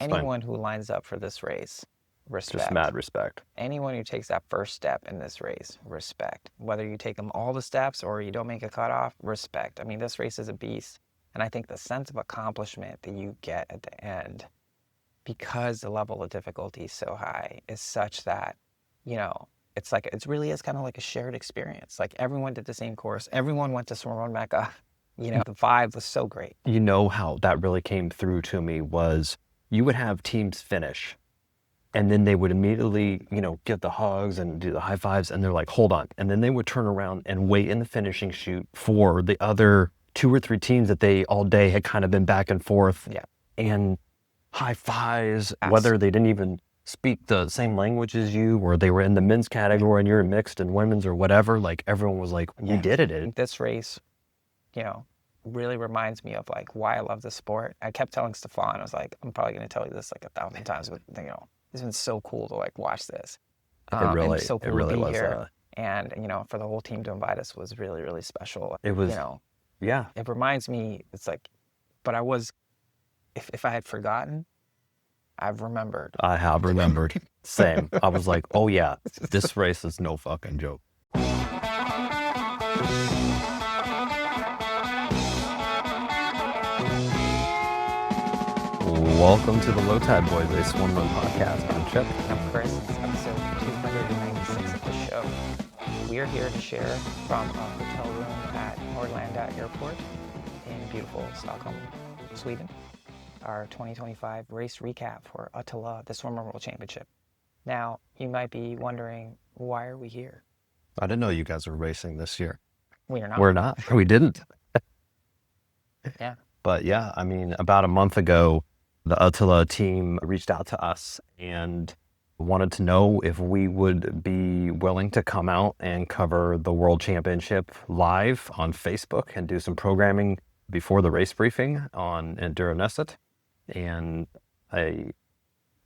anyone who lines up for this race, respect. Just mad respect. Anyone who takes that first step in this race, respect. Whether you take them all the steps or you don't make a cutoff, respect. I mean, this race is a beast. And I think the sense of accomplishment that you get at the end, because the level of difficulty is so high, is such that, you know, it's like, it really is kind of like a shared experience. Like everyone did the same course. Everyone went to Swimrun Mecca. You know, the vibe was so great. You know how that really came through to me was you would have teams finish and then they would immediately, you know, give the hugs and do the high fives and they're like, hold on. And then they would turn around and wait in the finishing chute for the other 2 or 3 teams that they all day had kind of been back and forth. Yeah. And high fives, whether they didn't even speak the same language as you or they were in the men's category and you're in mixed and women's or whatever, like everyone was like, we did it. This race, you know, really reminds me of like why I love the sport. I kept telling Stefan, I was like, I'm probably going to tell you this like 1,000 times, but you know, it's been so cool to like watch this. It really, and so cool it really to be was. Here. And, you know, for the whole team to invite us was really, really special. It was, you know, yeah. It reminds me, it's like, but I was, if I had forgotten, I've remembered. I have remembered. Same. I was like, oh yeah, this race is no fucking joke. Welcome to the Low Tide Boys, a swimrun podcast. I'm Chip. I'm Chris. It's episode 296 of the show. We are here to share from a hotel room at Arlanda Airport in beautiful Stockholm, Sweden, our 2025 race recap for Ötillö, the Swimrun World Championship. Now, you might be wondering, why are we here? I didn't know you guys were racing this year. We are not. We're not. We didn't. Yeah. But yeah, I mean, about a month ago, the Ötillö team reached out to us and wanted to know if we would be willing to come out and cover the World Championship live on Facebook and do some programming before the race briefing on Nerve-wracking. And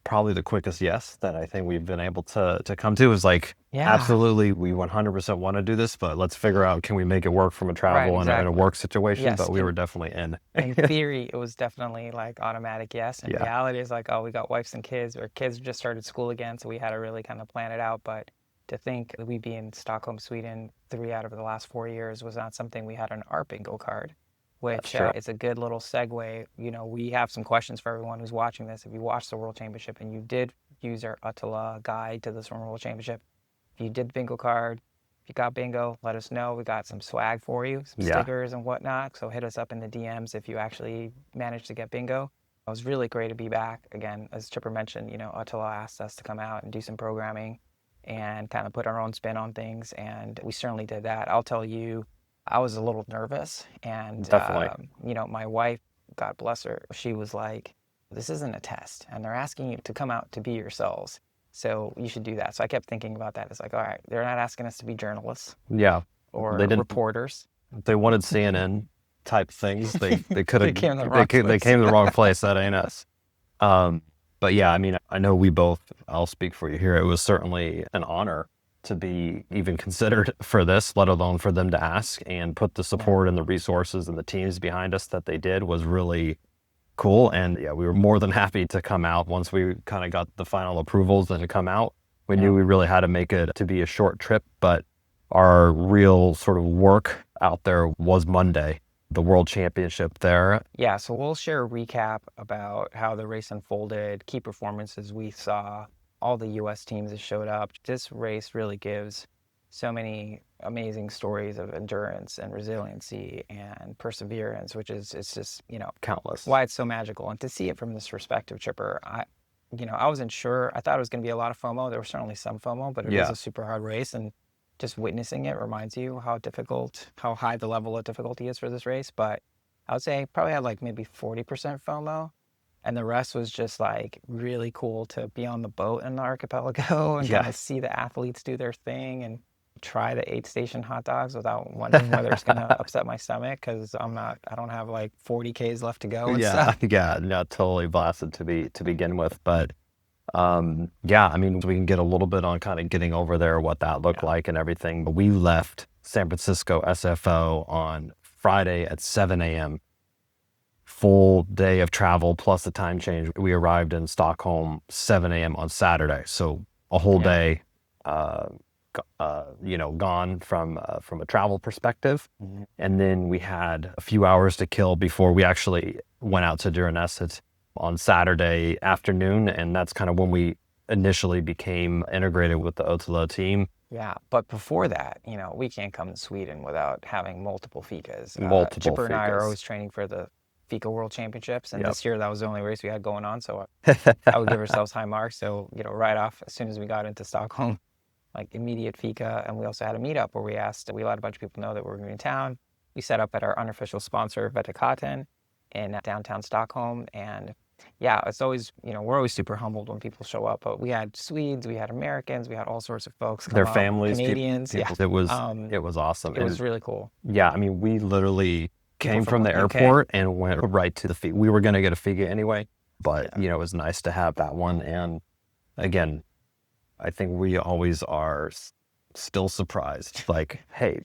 probably the quickest yes that I think we've been able to come to is like, absolutely, we 100% want to do this, but let's figure out, can we make it work from a travel and a work situation? Yes, but we were definitely in. In theory, it was definitely like automatic yes. In reality, it's like, oh, we got wives and kids, or kids just started school again, so we had to really kind of plan it out. But to think that we'd be in Stockholm, Sweden, 3 out of the last 4 years was not something we had on our bingo card, which is a good little segue. You know, we have some questions for everyone who's watching this. If you watched the World Championship and you did use our Ötillö guide to the Swim World Championship, if you did the bingo card, if you got bingo, let us know. We got some swag for you, some stickers and whatnot. So hit us up in the DMs if you actually managed to get bingo. It was really great to be back. Again, as Chipper mentioned, you know, Ötillö asked us to come out and do some programming and kind of put our own spin on things. And we certainly did that. I'll tell you, I was a little nervous. And, you know, my wife, God bless her, she was like, this isn't a test. And they're asking you to come out to be yourselves. So you should do that. So I kept thinking about that. It's like, all right, they're not asking us to be journalists. Yeah. Or reporters. They wanted CNN type things. They could have. They came to the wrong place. That ain't us. But yeah, I mean, I know we both, I'll speak for you here. It was certainly an honor to be even considered for this, let alone for them to ask and put the support and the resources and the teams behind us that they did was really cool. And yeah, we were more than happy to come out once we kind of got the final approvals and to come out. We knew we really had to make it to be a short trip, but our real sort of work out there was Monday, the World Championship there. Yeah, so we'll share a recap about how the race unfolded, key performances we saw, all the U.S. teams that showed up. This race really gives so many amazing stories of endurance and resiliency and perseverance, which is, it's just, you know, countless. Why it's so magical. And to see it from this perspective, Chipper, I wasn't sure. I thought it was going to be a lot of FOMO. There was certainly some FOMO, but it was a super hard race. And just witnessing it reminds you how high the level of difficulty is for this race. But I would say probably had like maybe 40% FOMO. And the rest was just like really cool to be on the boat in the archipelago and kind of see the athletes do their thing and try the 8-station hot dogs without wondering whether it's going to upset my stomach because I don't have like 40 Ks left to go and stuff. Yeah, not totally blasted to begin with. But I mean, we can get a little bit on kind of getting over there, what that looked like and everything. But we left San Francisco SFO on Friday at 7 a.m. full day of travel plus the time change. We arrived in Stockholm 7 a.m. on Saturday, so a whole day, gone from a travel perspective. And then we had a few hours to kill before we actually went out to Durenesset on Saturday afternoon, and that's kind of when we initially became integrated with the Ötillö team. Yeah, but before that, we can't come to Sweden without having multiple FICAs. Multiple Chipper and I are FICAs. always training for the FICA World Championships, and Yep. this year that was the only race we had going on, so I would give ourselves high marks. So, right off, as soon as we got into Stockholm, like immediate FICA, and we also had a meetup where we let a bunch of people know that we were going to be in town. We set up at our unofficial sponsor, Vetakaten, in downtown Stockholm, and yeah, it's always, we're always super humbled when people show up, but we had Swedes, we had Americans, we had all sorts of folks come Their up, families, Canadians. people. It was awesome. It was really cool. Yeah, I mean, we literally came from the UK. airport and went right to the FIGA. We were going to get a FIGA anyway, but it was nice to have that one. And again, I think we always are still surprised, like, hey,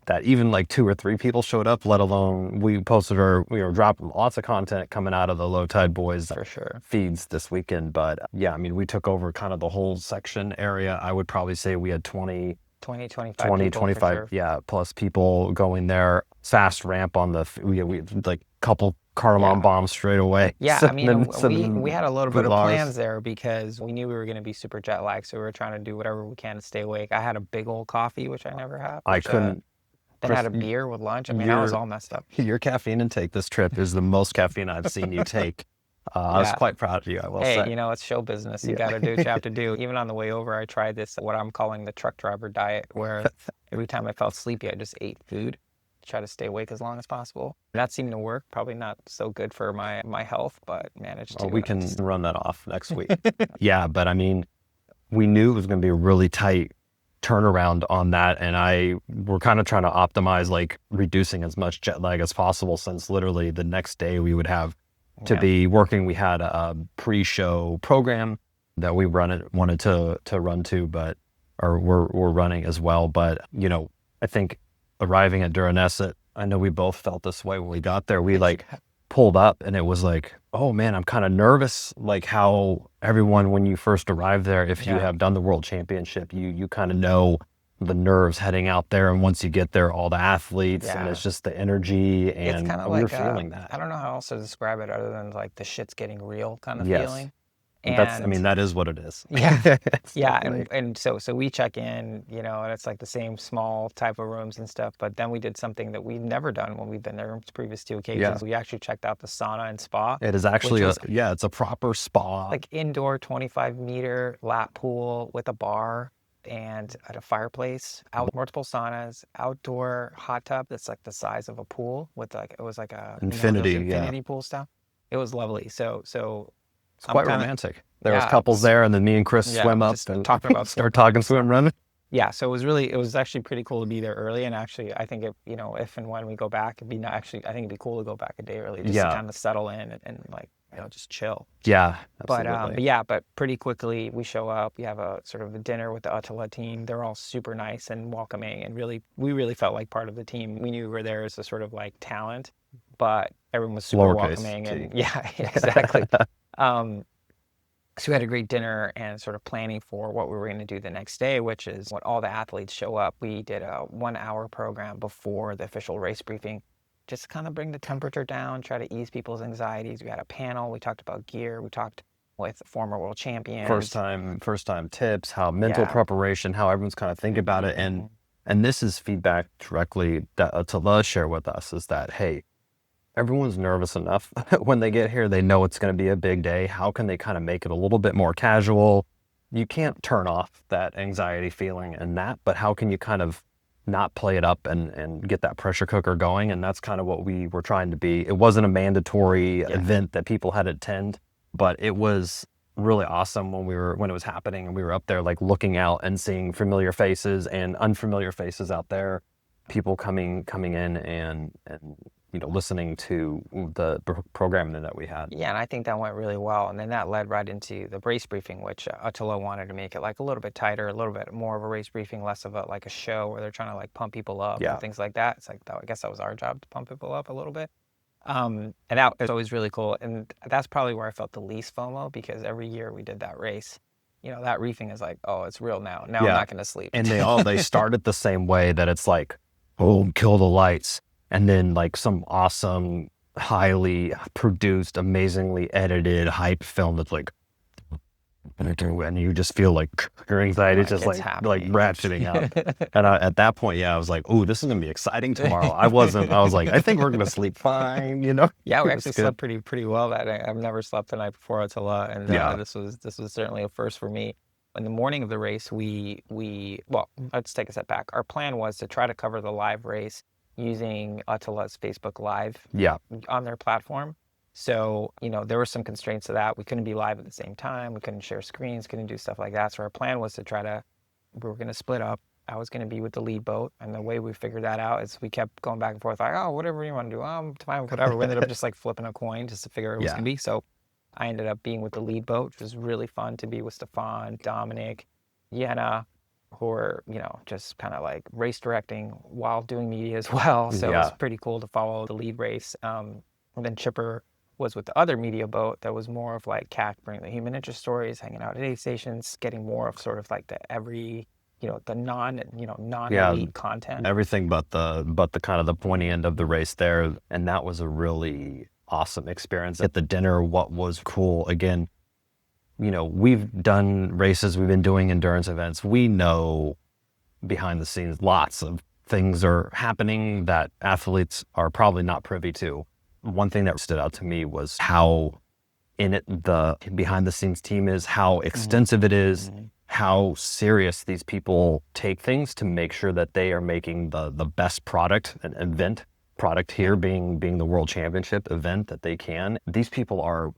that even like 2 or 3 people showed up, let alone we were dropping lots of content coming out of the Low Tide Boys For sure. feeds this weekend. But yeah, I mean, we took over kind of the whole section area. I would probably say we had 25 sure. plus people going there. Fast ramp on we like couple cardamom bombs straight away. Yeah, I mean, we had a little bit of plans there because we knew we were going to be super jet lagged, so we were trying to do whatever we can to stay awake. I had a big old coffee, which I never have. I couldn't. Then had a beer with lunch. I mean, I was all messed up. Your caffeine intake this trip is the most caffeine I've seen you take. I was quite proud of you, I will say. Hey, it's show business. You got to do what you have to do. Even on the way over, I tried this, what I'm calling the truck driver diet, where every time I felt sleepy, I just ate food to try to stay awake as long as possible. That seemed to work. Probably not so good for my health, but managed to. We can run that off next week. Yeah, but I mean, we knew it was going to be a really tight turnaround on that, and we're kind of trying to optimize like reducing as much jet lag as possible, since literally the next day we would have to be working. We had a pre-show program that we wanted to run to, we're running as well. But I think arriving at Durenesset, I know we both felt this way when we got there. We like pulled up and it was like, oh man, I'm kind of nervous. Like how everyone, when you first arrive there, if you have done the World Championship, you kind of know the nerves heading out there. And once you get there, all the athletes and it's just the energy, and it's kind of we were feeling that. I don't know how else to describe it other than like the shit's getting real kind of feeling. And that is what it is. Yeah. Yeah. And so we check in, and it's like the same small type of rooms and stuff. But then we did something that we've never done when we've been there on previous 2 occasions. We actually checked out the sauna and spa. It is actually it's a proper spa. Like indoor 25-meter lap pool with a bar and at a fireplace, multiple saunas, outdoor hot tub that's like the size of a pool with it was like a infinity pool stuff. It was lovely. So it's quite romantic. There was couples there, and then me and Chris swim up and start talking swim running. Yeah, so it was actually pretty cool to be there early, and actually I think if and when we go back, I think it'd be cool to go back a day early just to kind of settle in and like just chill. Yeah, absolutely. But pretty quickly we show up. We have a sort of a dinner with the Ötillö team. They're all super nice and welcoming, and we really felt like part of the team. We knew we were there as a sort of like talent, but everyone was super welcoming. And exactly. So we had a great dinner and sort of planning for what we were going to do the next day, which is when all the athletes show up. We did a 1-hour program before the official race briefing, just to kind of bring the temperature down, try to ease people's anxieties. We had a panel. We talked about gear. We talked with former world champions. First time tips, how mental preparation, how everyone's kind of thinking about it. And this is feedback directly that Ötillö share with us, is that, hey, everyone's nervous enough when they get here. They know it's going to be a big day. How can they kind of make it a little bit more casual? You can't turn off that anxiety feeling and that, but how can you kind of not play it up and get that pressure cooker going? And that's kind of what we were trying to be. It wasn't a mandatory event that people had to attend, but it was really awesome when it was happening and we were up there like looking out and seeing familiar faces and unfamiliar faces out there, people coming in and listening to the programming that we had. Yeah, and I think that went really well. And then that led right into the race briefing, which Ötillö wanted to make it like a little bit tighter, a little bit more of a race briefing, less of a show where they're trying to like pump people up and things like that. It's like, I guess that was our job, to pump people up a little bit. And that was always really cool. And that's probably where I felt the least FOMO, because every year we did that race, that reefing is like, oh, it's real now. Now I'm not going to sleep. And they started the same way, that it's like, boom, kill the lights. And then like some awesome, highly produced, amazingly edited hype film that's like, and you just feel like your anxiety just like ratcheting up. And at that point, I was like, oh, this is gonna be exciting tomorrow. I was like, I think we're gonna sleep fine, Yeah, we actually slept pretty well that night. I've never slept the night before Ötillö, and this was certainly a first for me. In the morning of the race, well, let's take a step back. Our plan was to try to cover the live race using Ötillö's Facebook Live on their platform. So, there were some constraints to that. We couldn't be live at the same time. We couldn't share screens, couldn't do stuff like that. So our plan was to we were going to split up. I was going to be with the lead boat. And the way we figured that out is we kept going back and forth, like, oh, whatever you want to do. Fine, whatever. We ended up just like flipping a coin just to figure out what it was going to be. So I ended up being with the lead boat, which was really fun to be with Stefan, Dominic, Jenna, who were, just kind of like race directing while doing media as well. So it was pretty cool to follow the lead race. And then Chipper was with the other media boat that was more of like capturing the human interest stories, hanging out at aid stations, getting more of sort of like the non-elite content. Everything but the kind of the pointy end of the race there. And that was a really awesome experience. At the dinner, what was cool, again, we've done races, we've been doing endurance events. We know behind the scenes, lots of things are happening that athletes are probably not privy to. One thing that stood out to me was how in it the behind the scenes team is, how extensive it is, how serious these people take things to make sure that they are making the best product, an event product here being the World Championship event that they can. These people are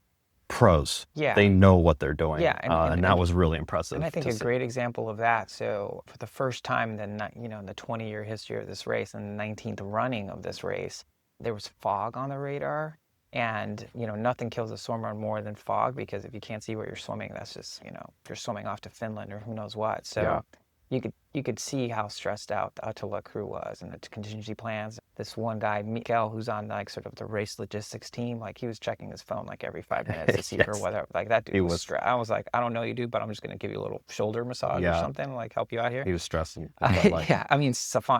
pros. Yeah. They know what they're doing. Yeah. And that was really impressive. And I think great example of that. So for the first time in the 20-year history of this race and the 19th running of this race, there was fog on the radar, and nothing kills a swim run more than fog, because if you can't see where you're swimming, that's just you're swimming off to Finland or who knows what. So you could see how stressed out the Ötillö crew was and the contingency plans. This one guy, Mikael, who's on like sort of the race logistics team, like he was checking his phone like every 5 minutes to see for whether like that dude was stressed. I was like, I don't know you, dude, but I'm just gonna give you a little shoulder massage or something, like help you out here. He was stressing. I mean,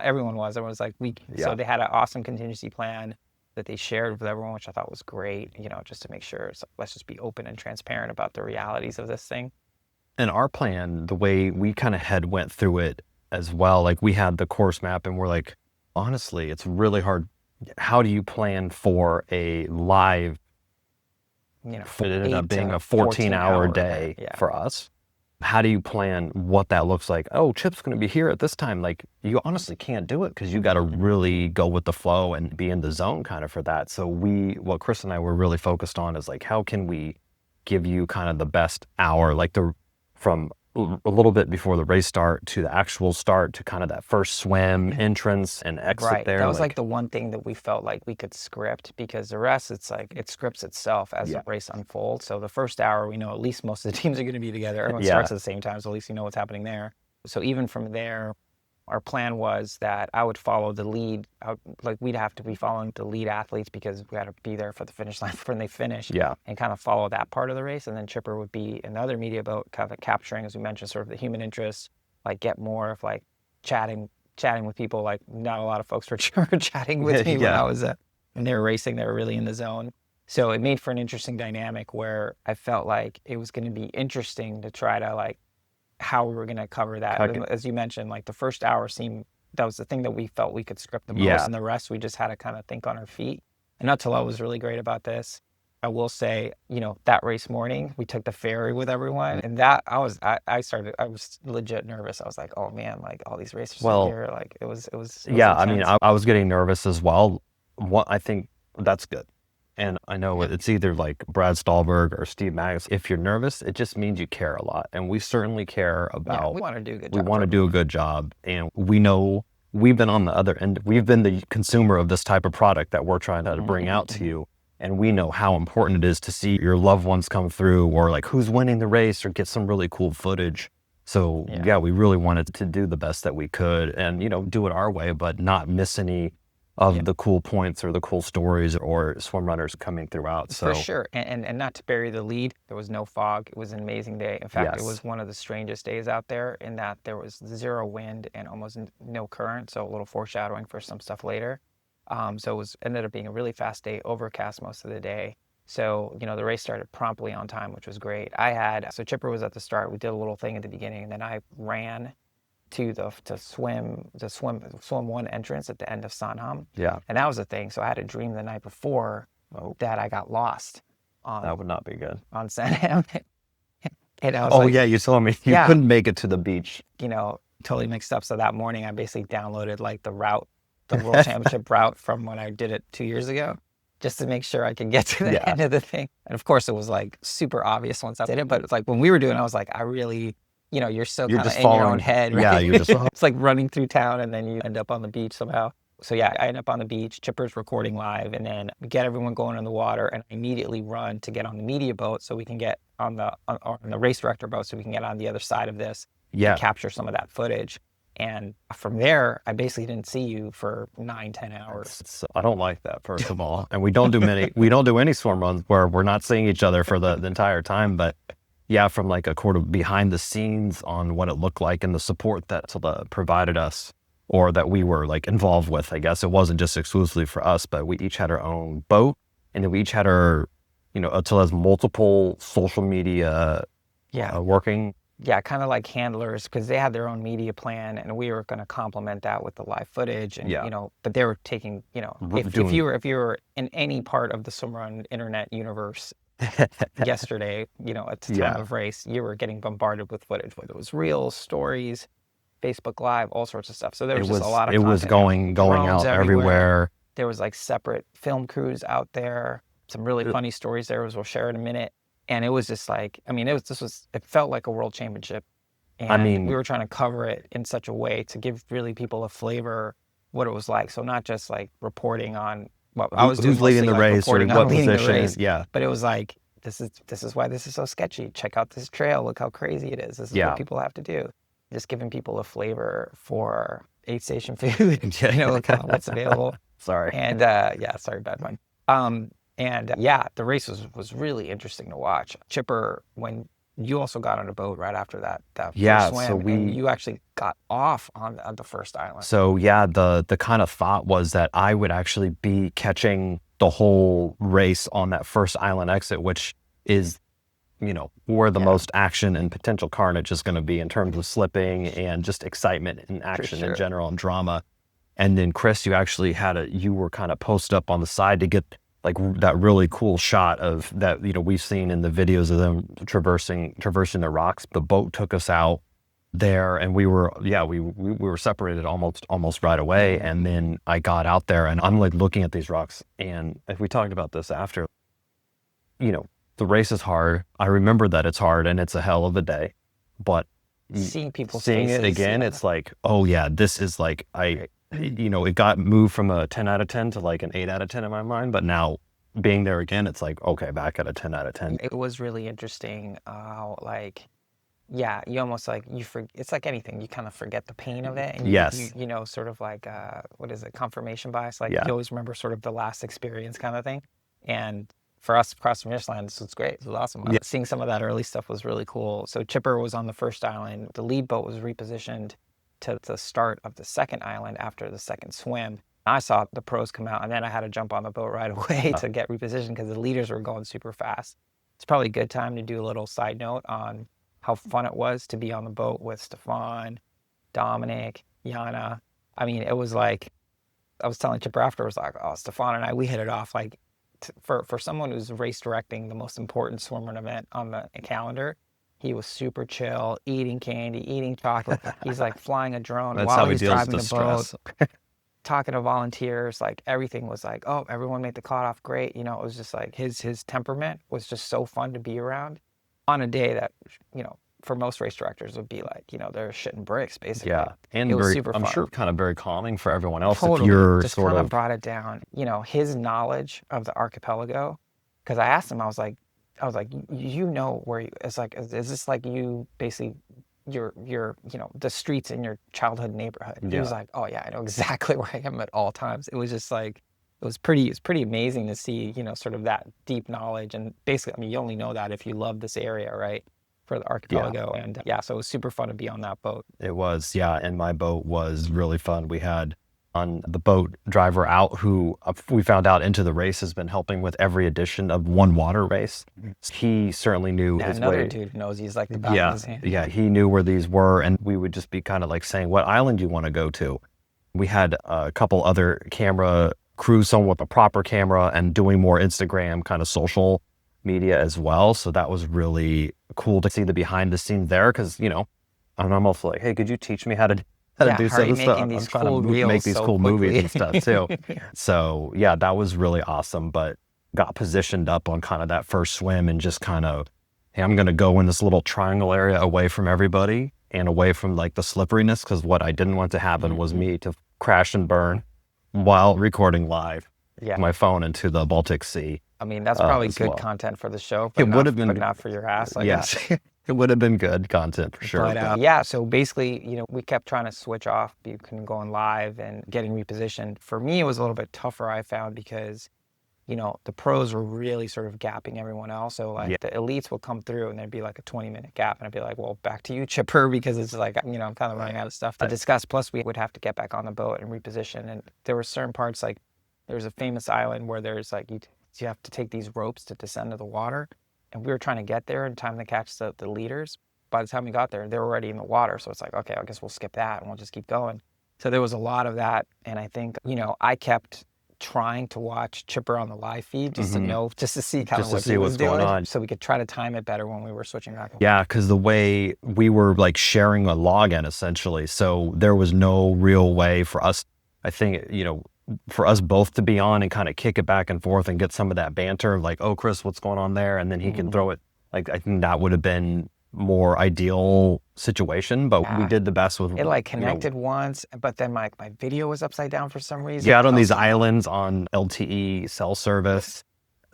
everyone was like so they had an awesome contingency plan that they shared with everyone, which I thought was great, just to make sure, so let's just be open and transparent about the realities of this thing. And our plan, the way we kind of went through it as well, like we had the course map and we're like, honestly, it's really hard. How do you plan for a live, it ended up being a 14-hour day for us. How do you plan what that looks like? Oh, Chip's going to be here at this time. Like, you honestly can't do it because you got to really go with the flow and be in the zone kind of for that. So what Chris and I were really focused on is like, how can we give you kind of the best hour, like from a little bit before the race start to the actual start to kind of that first swim entrance and exit there. That was like the one thing that we felt like we could script, because the rest, it's like it scripts itself as the race unfolds. So the first hour, we know at least most of the teams are going to be together. Everyone starts at the same time, so at least you know what's happening there. So even from there, our plan was that I would follow the lead. We'd have to be following the lead athletes because we had to be there for the finish line when they finish. And kind of follow that part of the race. And then Chipper would be another media boat, kind of capturing, as we mentioned, sort of the human interest, like get more of like chatting with people. Like not a lot of folks were chatting with me when I was when they were racing. They were really in the zone. So it made for an interesting dynamic where I felt like it was going to be interesting to try to like how we were going to cover that. As you mentioned, like the first hour that was the thing that we felt we could script the most, and the rest we just had to kind of think on our feet. And Ötillö was really great about this. I will say, that race morning, we took the ferry with everyone, and that I was legit nervous. I was like, oh man, like all these racers are here. Like it was intense. I mean, I was getting nervous as well. I think that's good. And I know it's either like Brad Stallberg or Steve Magus. If you're nervous, it just means you care a lot. And we certainly care about, we want to do a good job. We want to do a good job. And we know we've been on the other end. We've been the consumer of this type of product that we're trying to bring out to you. And we know how important it is to see your loved ones come through, or like who's winning the race, or get some really cool footage. So we really wanted to do the best that we could and, do it our way, but not miss any of the cool points or the cool stories or swim runners coming throughout. So For sure. And not to bury the lead, there was no fog. It was an amazing day. In fact, it was one of the strangest days out there in that there was zero wind and almost no current. So a little foreshadowing for some stuff later. So it ended up being a really fast day, overcast most of the day. So, the race started promptly on time, which was great. So Chipper was at the start. We did a little thing at the beginning, and then I ran to swim one entrance at the end of Stockholm. yeah, And that was the thing. So I had a dream the night before that I got lost that would not be good. on Sandham. And I was Oh like, yeah, you told me you Yeah. couldn't make it to the beach. Totally mixed up. So that morning I basically downloaded like the World Championship route from when I did it 2 years ago, just to make sure I could get to the end of the thing. And of course it was like super obvious once I did it, but it's like when we were doing it, I was like, I really, you're so kind of just in your following- own head, right? yeah, you're just- It's like running through town and then you end up on the beach somehow. So yeah, I end up on the beach, Chipper's recording live, and then we get everyone going in the water, and I immediately run to get on the media boat so we can get on the race director boat so we can get on the other side of this Yeah. and capture some of that footage. And from there, I basically didn't see you for 9-10 hours. I don't like that, first of all. And we don't do any swim runs where we're not seeing each other for the entire time. But yeah, from like a quarter behind the scenes on what it looked like and the support that Ötillö provided us, or that we were like involved with, I guess it wasn't just exclusively for us, but we each had our own boat, and then we each had our, Ötillö's multiple social media working. Yeah, kind of like handlers, because they had their own media plan, and we were going to complement that with the live footage. And but they were taking, if you were in any part of the swimrun internet universe yesterday, at the time of race, you were getting bombarded with footage, whether it was reels, stories, Facebook Live, all sorts of stuff. So there was just a lot of content. It was going out everywhere. There was like separate film crews out there. Some really funny stories there, as we'll share in a minute. And it was just like, it felt like a world championship. And we were trying to cover it in such a way to give really people a flavor what it was like. So not just like reporting on what I was doing, who's leading the race or what position. But it was like, this is why this is so sketchy. Check out this trail. Look how crazy it is. This is what people have to do. Just giving people a flavor for aid station food. What's available. Sorry. And sorry, bad one. The race was really interesting to watch. Chipper, when you also got on a boat right after that first swim, so and you actually got off on the first island. So the kind of thought was that I would actually be catching the whole race on that first island exit, which is, where the most action and potential carnage is going to be in terms of slipping and just excitement and action in general and drama. And then Chris, you were kind of posted up on the side to get like that really cool shot of that, we've seen in the videos of them traversing the rocks. The boat took us out there, and we were separated almost right away. And then I got out there, and I'm like looking at these rocks, and if we talked about this after, the race is hard. I remember that it's hard and it's a hell of a day, but seeing it again, it's like, oh yeah, this is like, it got moved from a 10 out of 10 to like an 8 out of 10 in my mind. But now being there again, it's like, okay, back at a 10 out of 10. It was really interesting how you almost like, it's like anything, you kind of forget the pain of it. And you sort of like, what is it, confirmation bias? Like you always remember sort of the last experience kind of thing. And for us across the finish line, this was great. It was awesome. Seeing some of that early stuff was really cool. So Chipper was on the first island. The lead boat was repositioned to the start of the second island after the second swim. I saw the pros come out, and then I had to jump on the boat right away to get repositioned because the leaders were going super fast. It's probably a good time to do a little side note on how fun it was to be on the boat with Stefan, Dominic, Yana. It was like, I was telling Chipper afterwards, like, oh, Stefan and I, we hit it off. Like, for someone who's race directing the most important swimrun event on the calendar, he was super chill, eating candy, eating chocolate. He's like flying a drone while he's driving the boat, talking to volunteers. Like everything was like, oh, everyone made the cutoff great. It was just like his temperament was just so fun to be around on a day that, for most race directors would be like, they're shitting bricks basically. Yeah, and it was super fun. I'm sure kind of very calming for everyone else. Totally. If you're just sort kind of brought it down. His knowledge of the archipelago, because I asked him, I was like, where it's like, is this like you basically the streets in your childhood neighborhood. He was like, oh yeah, I know exactly where I am at all times. It was just like, it's pretty amazing to see, sort of that deep knowledge. And basically, I mean, you only know that if you love this area, right? For the archipelago. And so it was super fun to be on that boat. It was, yeah. And my boat was really fun. We had on the boat driver out who we found out into the race has been helping with every edition of One Water race. He certainly knew his another way. dude knows he's like the back of his hand. Yeah, he knew where these were, and we would just be kind of like saying, what island do you want to go to? We had a couple other camera crews, someone with a proper camera and doing more Instagram kind of social media as well. So that was really cool to see the behind the scenes there, because, I'm almost like, hey, could you teach me how to do some of this stuff? I'm trying to make these cool movies and stuff too. So yeah, that was really awesome, but got positioned up on kind of that first swim and just kind of, hey, I'm going to go in this little triangle area away from everybody and away from like the slipperiness, because what I didn't want to happen was me to crash and burn while recording live my phone into the Baltic Sea. I mean, that's probably good content for the show, but it would have been, but not for your ass. Yes. It would have been good content for sure. But so basically, we kept trying to switch off. You can go in live and getting repositioned. For me, it was a little bit tougher, I found, because, the pros were really sort of gapping everyone else. So like the elites will come through and there'd be like a 20-minute gap. And I'd be like, well, back to you, Chipper, because it's like, I'm kind of running out of stuff to discuss. Plus, we would have to get back on the boat and reposition. And there were certain parts, like there's a famous island where there's like, you have to take these ropes to descend to the water. And we were trying to get there in time to catch the leaders. By the time we got there, they were already in the water. So it's like, okay, I guess we'll skip that and we'll just keep going. So there was a lot of that. And I think, I kept trying to watch Chipper on the live feed just to see kind of what he was doing, going on, so we could try to time it better when we were switching back. Yeah, because the way we were like sharing a login essentially, so there was no real way for us, I think, for us both to be on and kind of kick it back and forth and get some of that banter, like, oh, Chris, what's going on there? And then he can throw it. Like, I think that would have been more ideal situation, but we did the best with it. Like connected once, but then my video was upside down for some reason. Yeah, out on these islands on LTE cell service,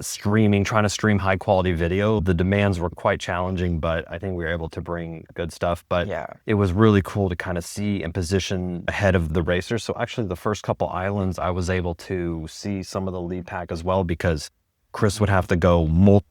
trying to stream high quality video. The demands were quite challenging, but I think we were able to bring good stuff. But it was really cool to kind of see and position ahead of the racers. So actually the first couple islands, I was able to see some of the lead pack as well, because Chris would have to go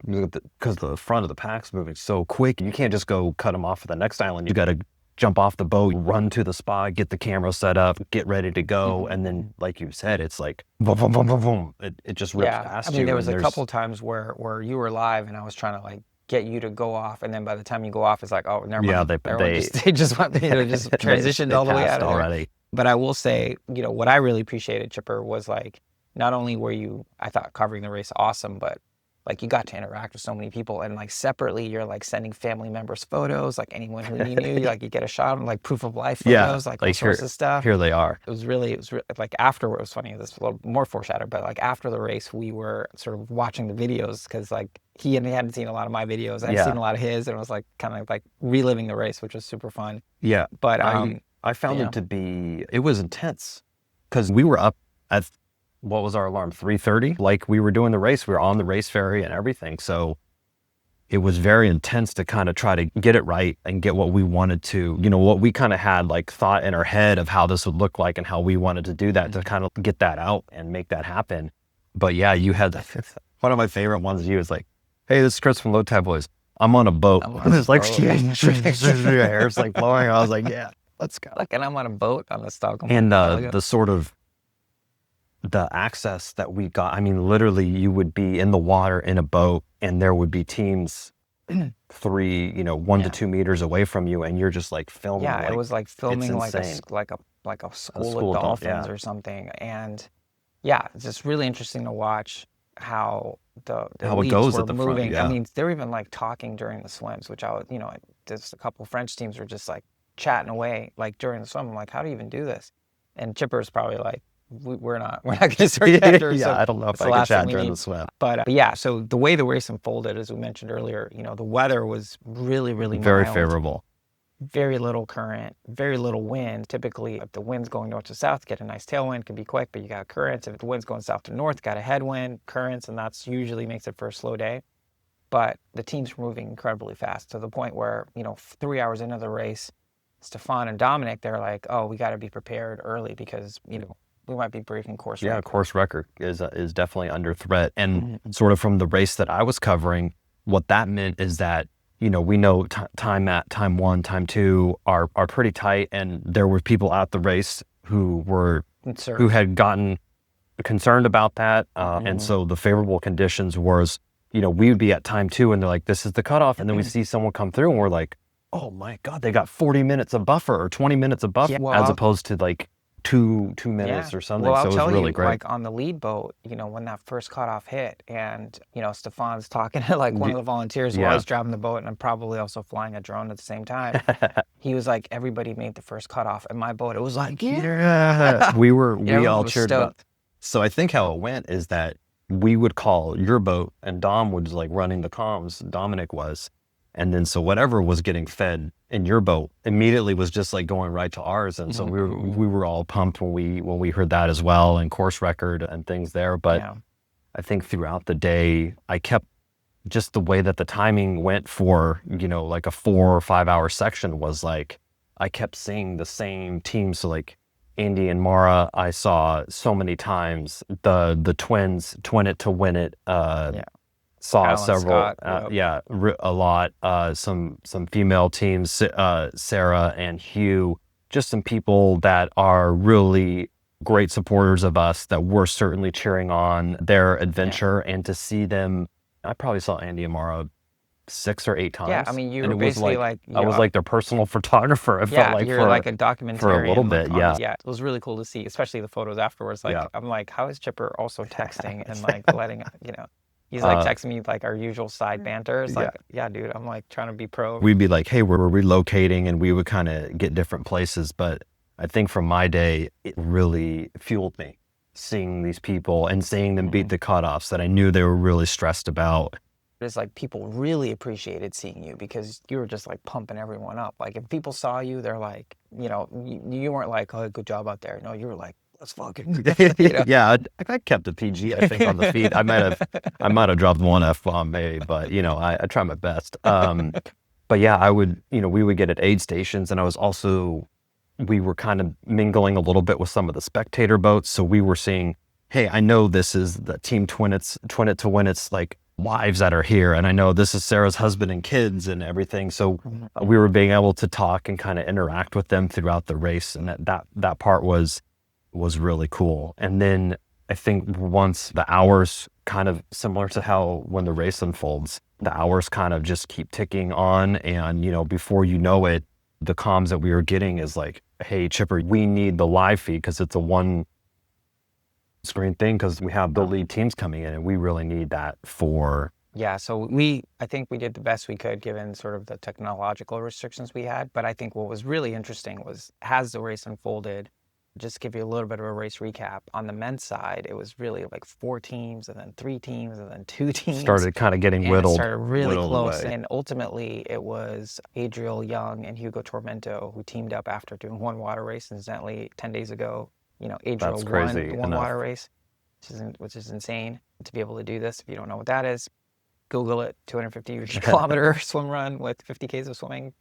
because the front of the pack's moving so quick. You can't just go cut them off at the next island. You got to jump off the boat, run to the spot, get the camera set up, get ready to go. And then, like you said, it's like, boom, boom, boom, boom, boom. It just rips past you. I mean, there was a couple times where you were live and I was trying to like get you to go off. And then by the time you go off, it's like, oh, never mind. Yeah, they just went, just transitioned all the way out of already. There. But I will say, what I really appreciated, Chipper, was like, not only were you, I thought, covering the race awesome, but like you got to interact with so many people, and like separately, you're like sending family members photos, like anyone who you knew, like you get a shot of like proof of life photos, like all sorts of stuff. Here they are. It was really like after, it was funny, this was a little more foreshadowed, but like after the race, we were sort of watching the videos because like he hadn't seen a lot of my videos. I'd seen a lot of his, and it was like kind of like reliving the race, which was super fun. Yeah. But I found it was intense because we were up at, what was our alarm? 3:30? Like we were doing the race, we were on the race ferry and everything. So it was very intense to kind of try to get it right and get what we wanted to, what we kind of had like thought in our head of how this would look like and how we wanted to do that to kind of get that out and make that happen. But yeah, you had one of my favorite ones. You was like, hey, this is Chris from Low Tide Boys. I'm on a boat. It's like, your hair's like blowing. I was like, yeah, let's go. Like, and I'm on a boat on the Stockholm. And the sort of the access that we got, I mean, literally you would be in the water in a boat and there would be teams 1 to 2 meters away from you, and you're just like filming. Yeah, like, it was like filming like a school of dolphins or something. And yeah, it's just really interesting to watch how how it goes at the moving. Front, I mean, they're even like talking during the swims, which there's a couple French teams were just like chatting away like during the swim. I'm like, how do you even do this? And Chipper's probably like, we're not going to start after. So I don't know if I can chat during the swim. But yeah, so the way the race unfolded, as we mentioned earlier, the weather was really, really very mild, favorable. Very little current, very little wind. Typically, if the wind's going north to south, get a nice tailwind, can be quick, but you got currents. If the wind's going south to north, got a headwind, currents, and that's usually makes it for a slow day. but the teams were moving incredibly fast to the point where, 3 hours into the race, Stefan and Dominic, they're like, oh, we got to be prepared early because, we might be breaking course record. Course record is definitely under threat. And sort of from the race that I was covering, what that meant is that, we know time 1, time 2 are pretty tight. And there were people at the race who had gotten concerned about that. And so the favorable conditions was, we would be at time 2 and they're like, this is the cutoff. And then we see someone come through and we're like, oh my God, they got 40 minutes of buffer or 20 minutes of buffer as opposed to like two minutes or something. Well, so I'll it was tell really you, great. like on the lead boat, when that first cutoff hit and, Stefan's talking to like one of the volunteers who was driving the boat and I'm probably also flying a drone at the same time. He was like, everybody made the first cutoff. And my boat, it was like, we all cheered stoked. up. So I think how it went is that we would call your boat and Dom was like running the comms, Dominic was. And then so whatever was getting fed in your boat immediately was just like going right to ours. And so we were all pumped when we heard that as well, and course record and things there. But I think throughout the day, I kept just the way that the timing went for, like a 4 or 5 hour section was like, I kept seeing the same team. So like Andy and Mara, I saw so many times. The twins, Twin It to Win It, saw Alan several, Scott, a lot. Some female teams, Sarah and Hugh, just some people that are really great supporters of us that we're certainly cheering on their adventure. And to see them, I probably saw Andy and Mara 6 or 8 times. Yeah, I mean, you were basically like I was like their personal photographer. It felt like you're like a documentarian for a little bit. Yeah, it was really cool to see, especially the photos afterwards. Like, I'm like, how is Chipper also texting and like letting, he's like texting me like our usual side banter. It's like, yeah, dude, I'm like trying to be pro. We'd be like, hey, we're relocating, and we would kind of get different places. But I think from my day, it really fueled me seeing these people and seeing them beat the cutoffs that I knew they were really stressed about. It's like people really appreciated seeing you because you were just like pumping everyone up. Like if people saw you, they're like, you weren't like, oh, good job out there. No, you were like, let's fucking Yeah, I kept a PG, I think, on the feed. I might have dropped one F-bomb maybe, but I try my best. But yeah, I would, we would get at aid stations, and we were kind of mingling a little bit with some of the spectator boats. So we were seeing, hey, I know this is the team Twin It to Win It's like wives that are here, and I know this is Sarah's husband and kids and everything. So we were being able to talk and kind of interact with them throughout the race, and that part was really cool. And then I think once the hours, kind of similar to how when the race unfolds, the hours kind of just keep ticking on, and before you know it, the comms that we were getting is like, hey, Chipper, we need the live feed because it's a one screen thing because we have the lead teams coming in, and we really need that for. Yeah, so I think we did the best we could given sort of the technological restrictions we had. But I think what was really interesting was as the race unfolded, just to give you a little bit of a race recap, on the men's side, it was really like 4 teams and then 3 teams and then 2 teams. Started kind of getting whittled. It started really close. Away. And ultimately, it was Adriel Young and Hugo Tormento who teamed up after doing one water race. Incidentally, 10 days ago, Adriel won one water race, which is insane to be able to do this. If you don't know what that is, Google it. 250 kilometer swim run with 50 Ks of swimming,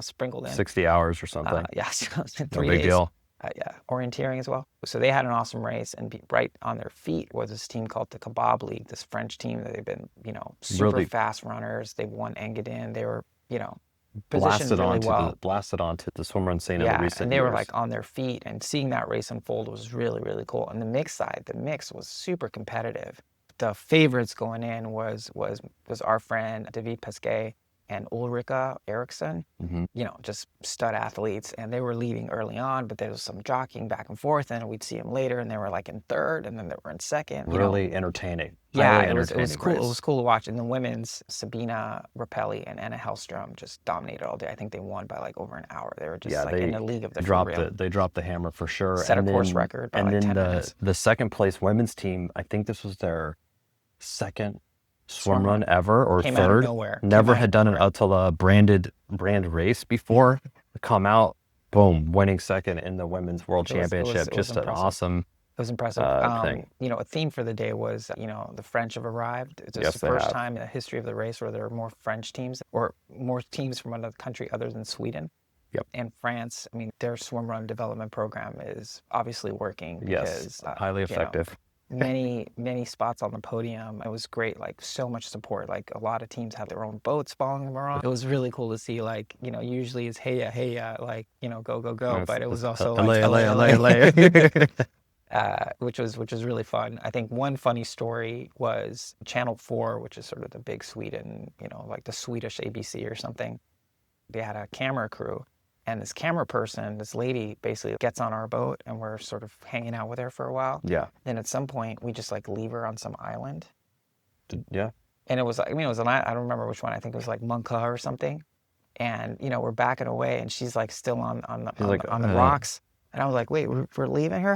sprinkled in. 60 hours or something. So it's been No 3 big days. deal. Orienteering as well. So they had an awesome race, and right on their feet was this team called the Kebab League, this French team that they've been, super really fast runners. They've won Engadin. They were, blasted really onto the swim run scene in the recent and they years. were like on their feet, and seeing that race unfold was really, really cool. And the mix side, the mix was super competitive. The favorites going in was our friend David Pesquet and Ulrika Eriksson, just stud athletes. And they were leading early on, but there was some jockeying back and forth, and we'd see them later, and they were like in 3rd, and then they were in 2nd. Really entertaining. Yeah, it was cool. Race. It was cool to watch. And the women's, Sabina Rapelli and Anna Hellstrom just dominated all day. I think they won by like over an hour. They were just in the league of the They dropped the hammer for sure. Set a course record by like 10 minutes. The second place women's team, I think this was their 2nd swim run ever, or Came 3rd. Out of nowhere. Never had done an Ötillö brand race before. Come out, boom, winning 2nd in the women's world championship. It was just an impressive. awesome It was impressive. thing. You know, a theme for the day was, you know, the French have arrived. It's Yes, the they first have. time in the history of the race where there are more French teams or more teams from another country other than Sweden. Yep. And France, I mean, their swim run development program is obviously working Yes, because, highly you know, effective. many spots on the podium. It was great, like so much support. Like a lot of teams have their own boats following them around. It was really cool to see, like, you know, usually it's hey ya, like, you know, go, but it was also like LA. which was really fun. I think one funny story was Channel 4, which is sort of the big Sweden, you know, like the Swedish ABC or something. They had a camera crew, and this camera person, this lady, basically gets on our boat, and we're sort of hanging out with her for a while. Yeah. Then at some point, we just like leave her on some island, Yeah. and it was, I mean, it was an island, I don't remember which one. I think it was like Munka or something. And you know, we're backing away, and she's like still on the rocks. And I was like, wait, we're leaving her?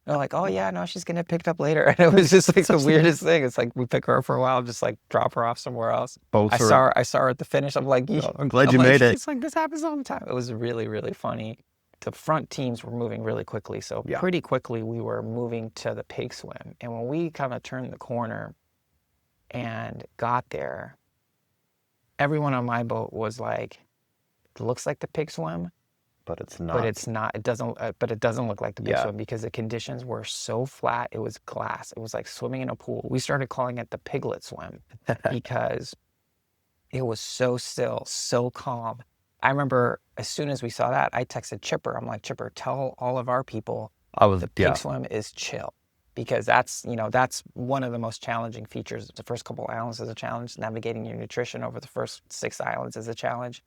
And they're like, oh yeah, no, she's gonna get picked up later. And it was just like the weirdest thing. It's like we pick her up for a while, just like drop her off somewhere else. I saw her at the finish. I'm like, I'm glad you made it. It's like this happens all the time. It was really, really funny. The front teams were moving really quickly, so pretty quickly we were moving to the pig swim. And when we kind of turned the corner and got there, everyone on my boat was like, it looks like the pig swim, but it's not. but it's not. It doesn't. But it doesn't look like the pig swim because the conditions were so flat. It was glass. It was like swimming in a pool. We started calling it the piglet swim because it was so still, so calm. I remember as soon as we saw that, I texted Chipper. I'm like, Chipper, tell all of our people the pig swim is chill. Because that's, you know, that's one of the most challenging features. The first couple islands is a challenge. Navigating your nutrition over the first 6 islands is a challenge.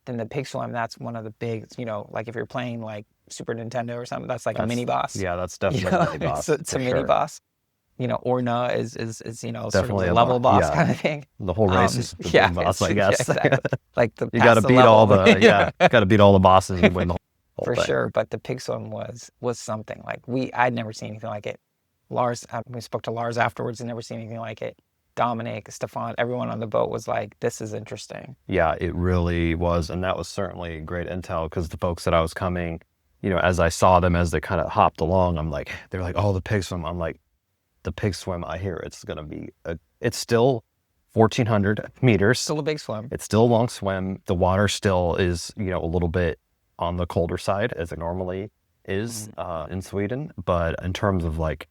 Then the pig swim, that's one of the big, you know, like if you're playing like Super Nintendo or something, that's like a mini boss. Yeah, that's definitely a mini boss. It's a mini boss. You know, Orna is you know, definitely sort of a level boss kind of thing. The whole race is the big boss, I guess. Exactly. Like you got to beat all the got to beat all the bosses and win the whole For thing. sure, but the pig swim was something. Like I'd never seen anything like it. Lars, we spoke to Lars afterwards and never seen anything like it. Dominic, Stefan, everyone on the boat was like, this is interesting. Yeah, it really was. And that was certainly great intel because the folks that I was coming, you know, as I saw them as they kind of hopped along, they're like, oh, the pig swim. I'm like, the pig swim, I hear it's going to be, it's still 1,400 meters. Still a big swim. It's still a long swim. The water still is, you know, a little bit on the colder side as it normally is in Sweden. But in terms of like,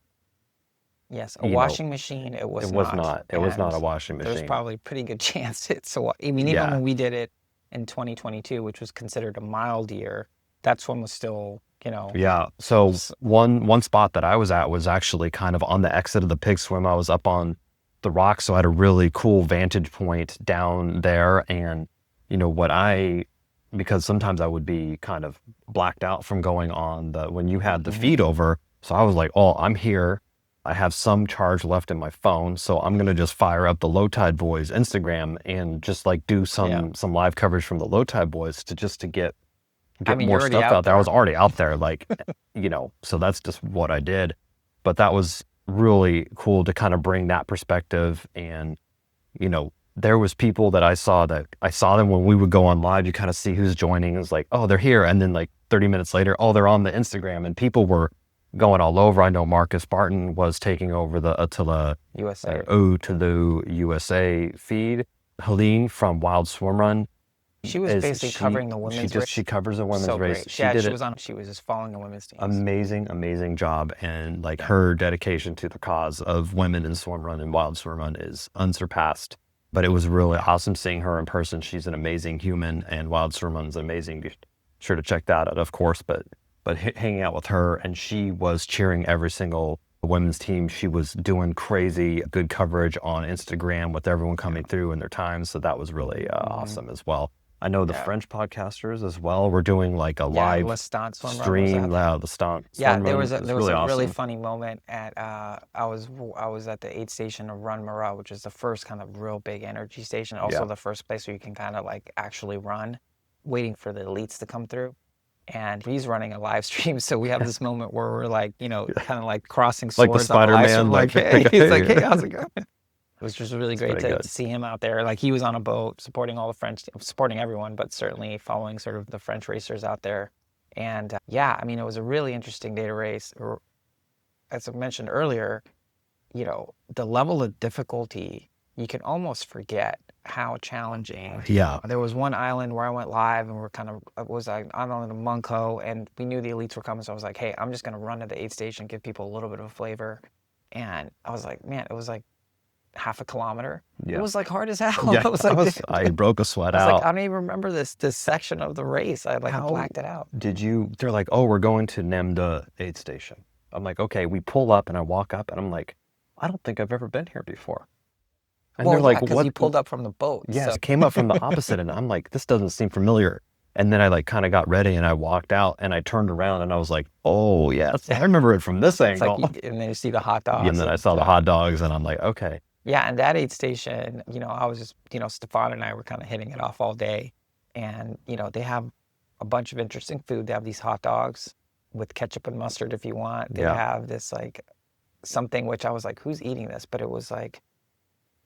yes, a washing machine, it was not. It was not a washing machine. There's probably a pretty good chance it's a I mean, even when we did it in 2022, which was considered a mild year, that swim was still, you know. Yeah. So one spot that I was at was actually kind of on the exit of the pig swim. I was up on the rocks, so I had a really cool vantage point down there. And, you know, because sometimes I would be kind of blacked out from going on when you had the feed over. So I was like, oh, I'm here. I have some charge left in my phone, so I'm going to just fire up the Low Tide Boys Instagram and just like do some live coverage from the Low Tide Boys to get more stuff out there. I was already out there, like, you know, so that's just what I did. But that was really cool to kind of bring that perspective. And, you know, there was people that I saw them when we would go on live. You kind of see who's joining. It was like, oh, they're here. And then like 30 minutes later, oh, they're on the Instagram, and people were going all over. I know Marcus Barton was taking over the Ötillö USA feed. Helene from Wild Swimrun. She was basically covering the women's race. She covers the women's race. She was just following the women's teams. Amazing job. And like her dedication to the cause of women in swimrun and wild swimrun is unsurpassed. But it was really awesome seeing her in person. She's an amazing human, and Wild Swimrun is amazing. Be sure to check that out, of course. But hanging out with her, and she was cheering every single women's team. She was doing crazy good coverage on Instagram with everyone coming through in their times. So that was really awesome as well. I know the French podcasters as well were doing like a live stream. The stunt. There was a really funny moment at I was at the aid station of Run Marat, which is the first kind of real big energy station. Also the first place where you can kind of like actually run, waiting for the elites to come through. And he's running a live stream, so we have this moment where we're like, you know, kind of like crossing swords. Like the Spider-Man. Like, hey, he's like, hey, how's it going? It was just really great to see him out there. Like he was on a boat supporting all the French, supporting everyone, but certainly following sort of the French racers out there. And I mean, it was a really interesting day to race. as I mentioned earlier, you know, the level of difficulty, you can almost forget how challenging. Yeah. There was one island where I went live and we're kind of, it was like, I don't know, the Munko, and we knew the elites were coming. So I was like, hey, I'm just going to run to the aid station, give people a little bit of a flavor. And I was like, man, it was like half a kilometer. Yeah. It was like hard as hell. Yeah, I was like, I broke a sweat I was out. like, I don't even remember this section of the race. I like blacked it out. They're like, oh, we're going to Nemda aid station. I'm like, okay, we pull up and I walk up and I'm like, I don't think I've ever been here before. And Well, they're like, because what? you pulled up from the boat. Yeah, so. it came up from the opposite and I'm like, this doesn't seem familiar. And then I like kind of got ready and I walked out and I turned around and I was like, oh yes, I remember it from this It's angle. like, and then you see the hot dogs. And then I saw the hot dogs and I'm like, okay. Yeah, and that aid station, you know, I was just, you know, Stefan and I were kind of hitting it off all day. And, you know, they have a bunch of interesting food. They have these hot dogs with ketchup and mustard if you want. They have this like something which I was like, who's eating this? But it was like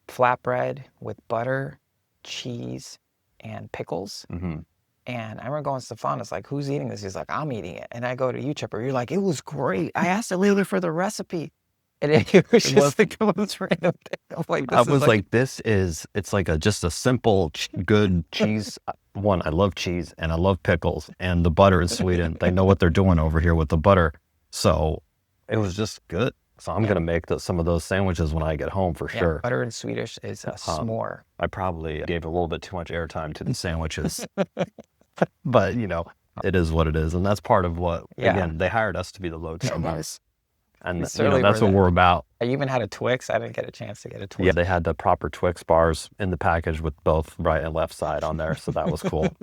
flatbread with butter, cheese, and pickles. Mm-hmm. And I remember going to Stefan, it's like, who's eating this? He's like, I'm eating it. And I go to you, Chipper, you're like, it was great. I asked the leader for the recipe. And it was just like the most random thing. I'm like, I was like, it's like just a simple, good cheese. One, I love cheese and I love pickles and the butter in Sweden. They know what they're doing over here with the butter. So it was just good. So I'm going to make some of those sandwiches when I get home for sure. Butter in Swedish is a s'more. I probably gave a little bit too much airtime to the sandwiches. But, you know, it is what it is. And that's part of what, again, they hired us to be the low-tail guys. And you know, that's what we're about. I even had a Twix. I didn't get a chance to get a Twix. Yeah, they had the proper Twix bars in the package with both right and left side on there. So that was cool.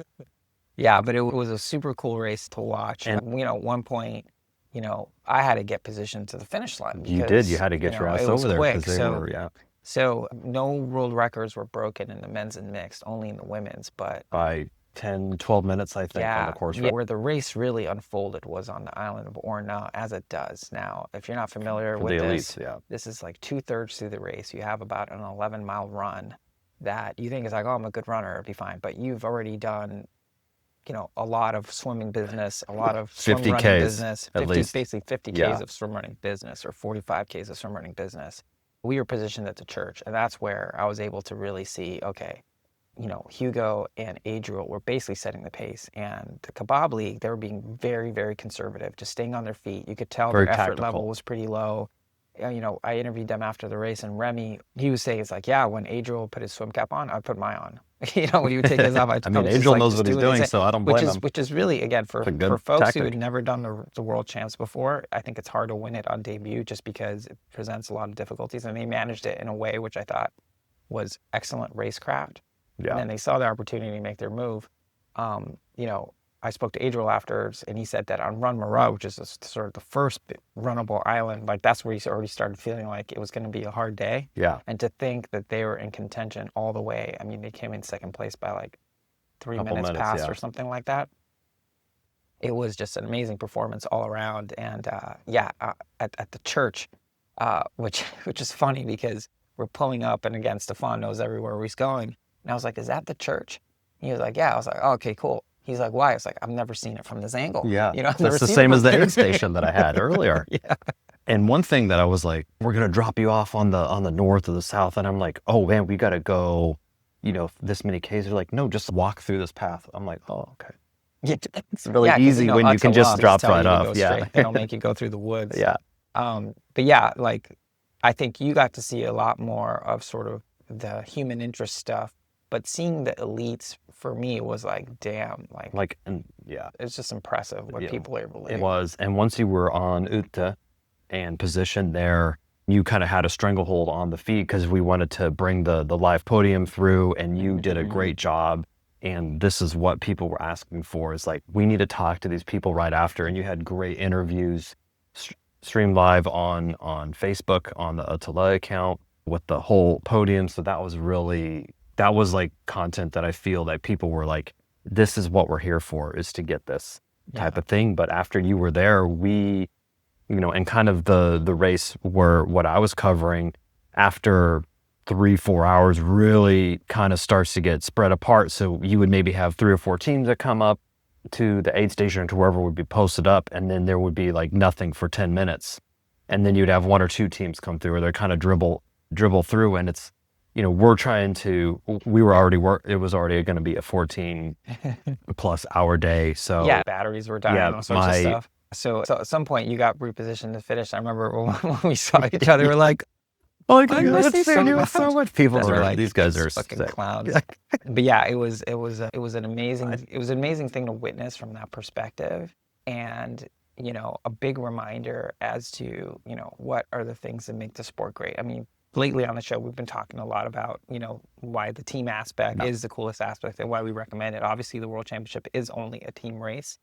Yeah, but it was a super cool race to watch. And, you know, at one point, you know, I had to get positioned to the finish line. Because, you did. You had to get your ass over there because they were, So no world records were broken in the men's and mixed, only in the women's. But by 10, 12 minutes, I think, on the course. Yeah, where the race really unfolded was on the island of Orna, as it does now. If you're not familiar with this, this is like 2/3 through the race. You have about an 11-mile run that you think is like, oh, I'm a good runner, it'll be fine. But you've already done, you know, a lot of swimming business, a lot of swim running business, basically 50 Ks of swim running business or 45 Ks of swim running business. We were positioned at the church, and that's where I was able to really see, okay, you know, Hugo and Adriel were basically setting the pace, and the Kebab League, they were being very, very conservative, just staying on their feet. You could tell their effort level was pretty low. You know, I interviewed them after the race, and Remy, he was saying, it's like, yeah, when Adriel put his swim cap on, I put mine on. You know, when he would take his off, I mean, Adriel knows what he's doing, so I don't blame him. Which is really, again, for folks who had never done the World Champs before, I think it's hard to win it on debut just because it presents a lot of difficulties, and they managed it in a way which I thought was excellent racecraft. Yeah. And then they saw the opportunity to make their move. You know, I spoke to Adriel afterwards, and he said that on Run Marat, which is sort of the first runnable island, like that's where he already started feeling like it was going to be a hard day. Yeah. And to think that they were in contention all the way. I mean, they came in second place by like 3 minutes past or something like that. It was just an amazing performance all around. And at the church, which is funny because we're pulling up, and again, Stefan knows everywhere where he's going. And I was like, is that the church? He was like, yeah. I was like, oh, okay, cool. He's like, why? I was like, I've never seen it from this angle. Yeah, you know, that's the same as the aid station that I had earlier. Yeah. And one thing that I was like, we're going to drop you off on the north or the south. And I'm like, oh man, we got to go, you know, this many Ks. They're like, no, just walk through this path. I'm like, oh, okay. Yeah, it's really easy when you can just drop right off. Yeah. They don't make you go through the woods. Yeah. But yeah, like, I think you got to see a lot more of sort of the human interest stuff. But seeing the elites, for me, was like, damn, it's just impressive what people are able to do. It was. And once you were on Ötillö and positioned there, you kind of had a stranglehold on the feed because we wanted to bring the live podium through, and you did a great job. And this is what people were asking for, is like, we need to talk to these people right after. And you had great interviews streamed live on Facebook, on the Ötillö account with the whole podium. So that was like content that I feel that people were like, this is what we're here for, is to get this type of thing. But after you were there, we, you know, and kind of the race were what I was covering after 3-4 hours really kind of starts to get spread apart. So you would maybe have 3 or 4 teams that come up to the aid station or to wherever would be posted up, and then there would be like nothing for 10 minutes. and then you'd have one or two teams come through, or they kind of dribble through, and it's, you know, we're trying to. We were already it was already going to be a 14+ hour day. So yeah, batteries were dying, Yeah, all sorts of stuff. So at some point you got repositioned to finish. I remember when we saw each other, we're like, oh, I miss these so much. People We're are like, these guys are fucking sick. clowns. But yeah, it was an amazing thing to witness from that perspective, and you know, a big reminder as to, you know, what are the things that make the sport great. I mean, lately on the show we've been talking a lot about, you know, why the team aspect is the coolest aspect and why we recommend it. Obviously, the World Championship is only a team race,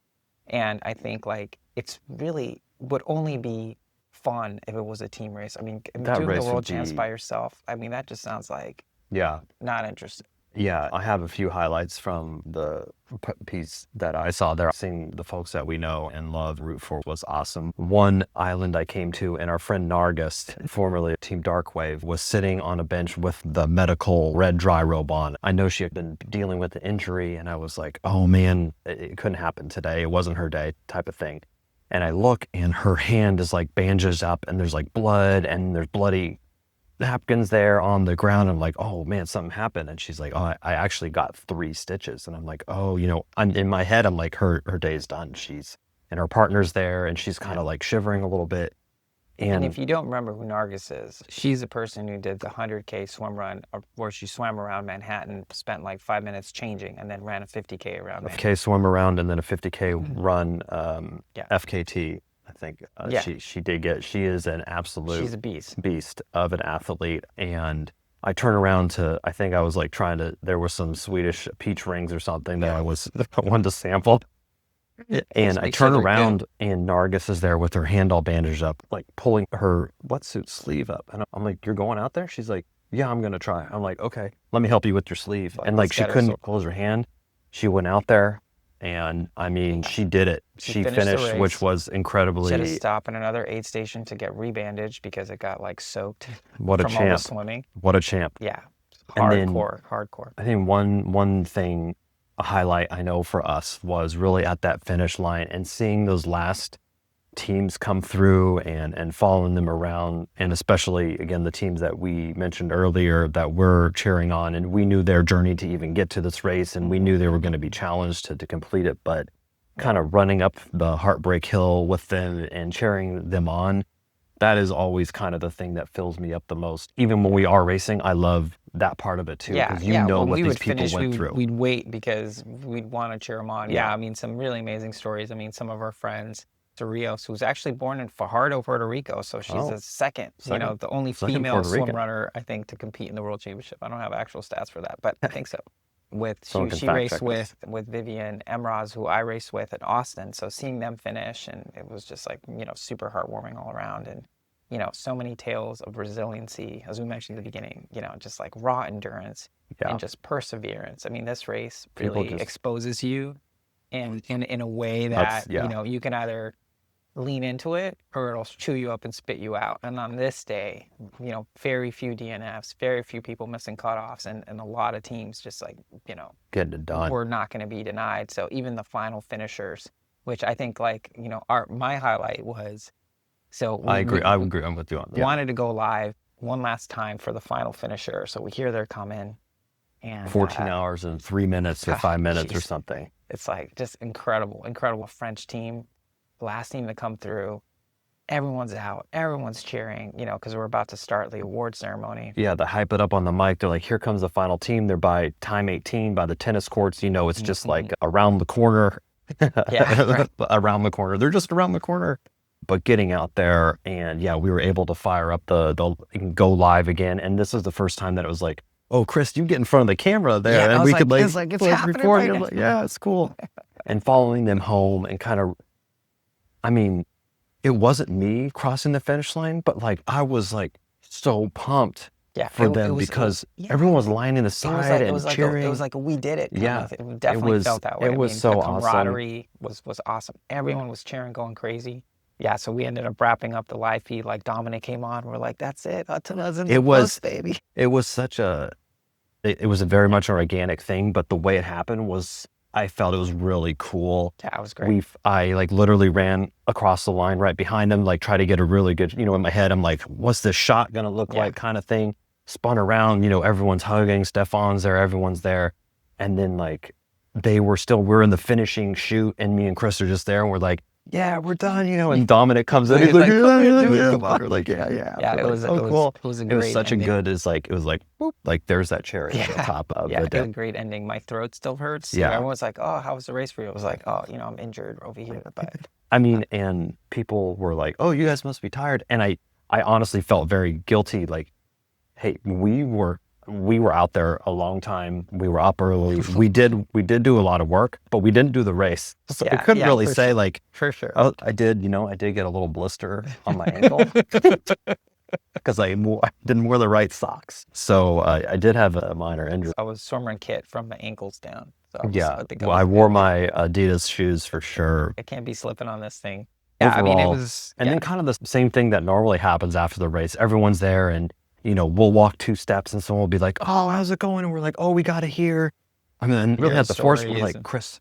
and I think like it's really would only be fun if it was a team race. I mean, doing the World Champs by yourself, I mean, that just sounds like not interesting. Yeah, I have a few highlights from the piece that I saw there. Seeing the folks that we know and love root for was awesome. One island I came to, and our friend Nargis, formerly Team Darkwave, was sitting on a bench with the medical red dry robe on. I know she had been dealing with the injury, and I was like, oh man, it couldn't happen today. It wasn't her day, type of thing. And I look, and her hand is like bandaged up, and there's like blood, and there's bloody napkins there on the ground. I'm like, oh man, something happened. And she's like, oh, I actually got 3 stitches. And I'm like, oh, you know, I'm in my head, I'm like, her day's done. And her partner's there, and she's kind of like shivering a little bit. And if you don't remember who Nargis is, she's the person who did the 100K swim run, where she swam around Manhattan, spent like 5 minutes changing, and then ran a 50K around Manhattan. 50K swim around, and then a 50K run, FKT. I think she did get. She is an absolute. She's a beast of an athlete. And I turn around to. I think I was like trying to. There was some Swedish peach rings or something that I wanted to sample. And I turn around, and Nargis is there with her hand all bandaged up, like pulling her wetsuit sleeve up. And I'm like, "You're going out there?" She's like, "Yeah, I'm gonna try." I'm like, "Okay, let me help you with your sleeve." And like she couldn't close her hand. She went out there. And I mean, she did it. She finished, which was incredibly. She had to stop in another aid station to get rebandaged because it got like soaked. What a from champ! All the swimming. What a champ! Yeah, hardcore. I think one thing, a highlight I know for us was really at that finish line and seeing those last teams come through and following them around, and especially again the teams that we mentioned earlier that we're cheering on, and we knew their journey to even get to this race, and we knew they were going to be challenged to complete it, but kind of running up the heartbreak hill with them and cheering them on, that is always kind of the thing that fills me up the most. Even when we are racing, I love that part of it too, because you know what these people went through. We'd wait because we'd want to cheer them on. Yeah, I mean, some really amazing stories. I mean, some of our friends, Rios, who's actually born in Fajardo, Puerto Rico, so she's the second, you know, the only female swim runner, I think, to compete in the World Championship. I don't have actual stats for that, but I think so. She raced with Vivian Emraz, who I raced with at Austin, so seeing them finish, and it was just like, you know, super heartwarming all around, and you know, so many tales of resiliency, as we mentioned at the beginning, you know, just like raw endurance and just perseverance. I mean, this race really exposes you in a way that, you know, you can either lean into it or it'll chew you up and spit you out. And on this day, you know, very few DNFs, very few people missing cutoffs, and a lot of teams just like, you know, getting it done. We're not going to be denied. So even the final finishers, which I think like, you know, my highlight was, I agree. I'm with you on that. Wanted to go live one last time for the final finisher. So we hear they're coming, and 14 hours and 3 minutes or 5 minutes or something. It's like just incredible French team, last team to come through. Everyone's out, everyone's cheering, you know, because we're about to start the award ceremony. Yeah, they hype it up on the mic. They're like, here comes the final team. They're by time 18 by the tennis courts. You know, it's just like around the corner. Around the corner. They're just around the corner. But getting out there, and we were able to fire up the go live again. And this is the first time that it was like, oh, Chris, you get in front of the camera there, and we could it's happening right now. Like, yeah, it's cool. And following them home, and kind of, I mean, it wasn't me crossing the finish line, but like I was like so pumped for them because everyone was lining the side and cheering. It was like we did it. It definitely felt that way. It was so awesome. The camaraderie was awesome. Everyone was cheering, going crazy. Yeah, so we ended up wrapping up the live feed. Like Dominic came on, we're like, "That's it. It was baby." It was such a. It was a very much an organic thing, but the way it happened was I felt it was really cool. Yeah, it was great. I like literally ran across the line right behind him, like try to get a really good, in my head, I'm like, what's this shot gonna look like kind of thing. Spun around, everyone's hugging, Stefan's there, everyone's there. And then like we're in the finishing shoot and me and Chris are just there and we're like, yeah, we're done, and Dominic comes in, he's like, we're like, yeah. Yeah, it was so cool. It was a It great was such ending. a good, it was like, whoop, like there's that cherry on the top of Yeah, the it was day. a great ending. My throat still hurts. Yeah. Everyone was like, oh, how was the race for you? I was like, oh, I'm injured over here. But I mean, and people were like, oh, you guys must be tired. And I honestly felt very guilty. Like, hey, we were out there a long time. We were up early. We did do a lot of work, but we didn't do the race. So I couldn't really say like, for sure. Oh, I did get a little blister on my ankle because I didn't wear the right socks. So I did have a minor injury. I was swimrun kit from the ankles down. So I wore my Adidas shoes for sure. I can't be slipping on this thing. Yeah, overall, I mean, it was... And then kind of the same thing that normally happens after the race. Everyone's there and, we'll walk 2 steps and someone will be like, oh, how's it going? And we're like, oh, we got to hear. I mean, really at the force, we're like, Chris,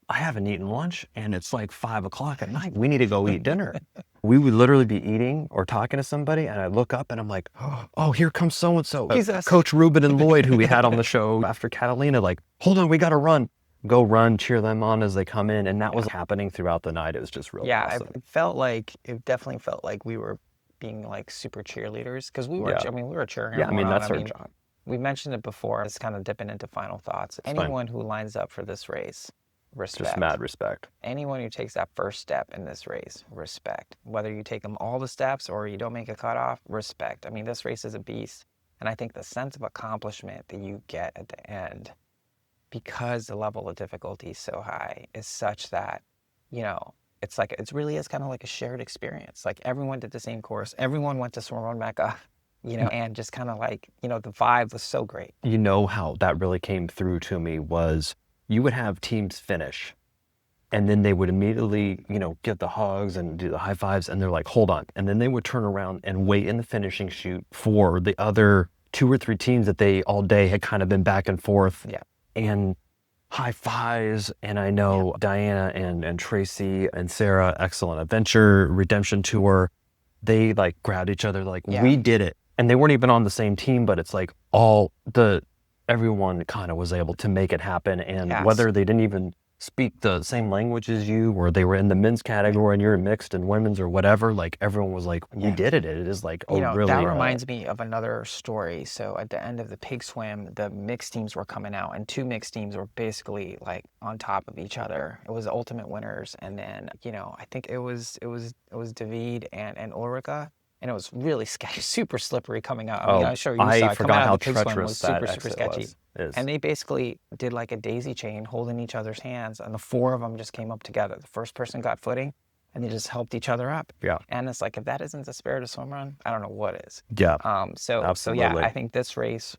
I haven't eaten lunch and it's like 5 o'clock at night. We need to go eat dinner. We would literally be eating or talking to somebody and I look up and I'm like, oh, here comes so-and-so. Coach Ruben and Lloyd, who we had on the show after Catalina, like, hold on, we got to run. Go run, cheer them on as they come in. And that was happening throughout the night. It was just really awesome. It definitely felt like we were being like super cheerleaders because we were, we were cheering. Yeah, I mean, that's our job. We mentioned it before. It's kind of dipping into final thoughts. Anyone who lines up for this race, respect. Just mad respect. Anyone who takes that first step in this race, respect. Whether you take them all the steps or you don't make a cutoff, respect. I mean, this race is a beast. And I think the sense of accomplishment that you get at the end, because the level of difficulty is so high, is such that, it's like, it really is kind of like a shared experience. Like everyone did the same course. Everyone went to Swimrun Mecca, and just kind of like, the vibe was so great. How that really came through to me was you would have teams finish and then they would immediately, get the hugs and do the high fives and they're like, hold on. And then they would turn around and wait in the finishing chute for the other 2 or 3 teams that they all day had kind of been back and forth. Yeah. And high fives. And I know Diana and Tracy and Sarah, Excellent Adventure, Redemption Tour, they like grabbed each other like, we did it. And they weren't even on the same team, but it's like everyone kind of was able to make it happen. And whether they didn't even speak the same language as you, or they were in the men's category and you're mixed and women's or whatever, like everyone was like, we did it. It is like, really. That reminds me of another story. So at the end of the pig swim, the mixed teams were coming out and 2 mixed teams were basically like on top of each other. It was ultimate winners. And then, I think it was David and Ulrika. And it was really sketchy, super slippery coming out. I mean, I'm sure you saw it. Coming out of the pig swim was super sketchy. And they basically did like a daisy chain holding each other's hands. And the 4 of them just came up together. The first person got footing and they just helped each other up. Yeah. And it's like, if that isn't the spirit of swimrun, I don't know what is. Yeah. So yeah, I think this race,